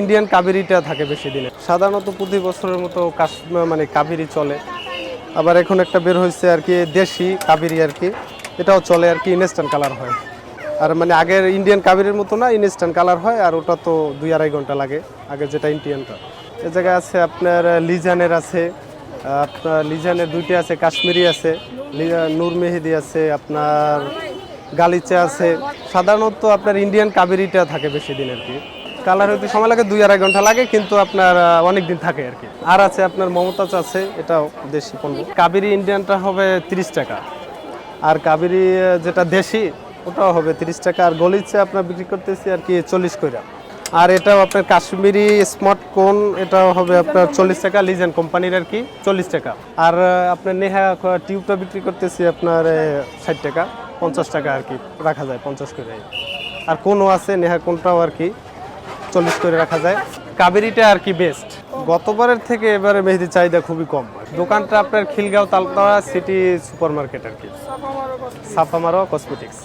Indian কাবেরিটা থাকে বেশি দিনে। সাধারণত প্রতি বছরের মতো মানে কাবেরি চলে। আবার এখন একটা বের হয়েছে আর কি দেশি কাবেরি আর কি, এটাও চলে আর কি, ইনস্ট্যান্ট কালার হয়। আর মানে আগের ইন্ডিয়ান কাবেরির মতো না, ইনস্ট্যান্ট কালার হয়, আর ওটা তো 2-2.5 ঘন্টা লাগে আগে যেটা ইন্ডিয়ানটা। এ জায়গায় আছে আপনার লিজানের আছে, আপনার লিজানের 2টা আছে, কাশ্মীরি আছে, নূর মেহেদি আছে, আপনার গালিচা আছে। সাধারণত আপনার ইন্ডিয়ান কাবেরিটা থাকে বেশি দিন আর কি। কালার হইতে সময় লাগে 2-2.5 ঘন্টা লাগে, কিন্তু আপনার অনেক দিন থাকে আর কি। আর আছে আপনার মমতাজ আছে, এটাও দেশি পণ্য। কাবেরি ইন্ডিয়ানটা হবে 30 টাকা, আর কাবেরি যেটা দেশি ওটাও হবে 30 টাকা। আর গলিচা আপনার বিক্রি করতেছি আর কি 40 করে। আর এটাও আপনার কাশ্মীরি স্মার্ট কোন, এটাও হবে আপনার 40 টাকা, লিজেন্ড কোম্পানির আর কি, 40 টাকা। আর আপনার নেহা টিউবটা বিক্রি করতেছি আপনার 60 টাকা, 50 টাকা আর কি রাখা যায়, 50 করে। আর কোনও আছে নেহা কোনটাও আর কি 40 করে রাখা যায়। কাবেরিটা আর কি বেস্ট। গতবারের থেকে এবারে মেহেদির চাহিদা খুবই কম। দোকানটা আপনার Khilgaon Taltala city super market আর কি, সাফামারো কসমেটিক্স।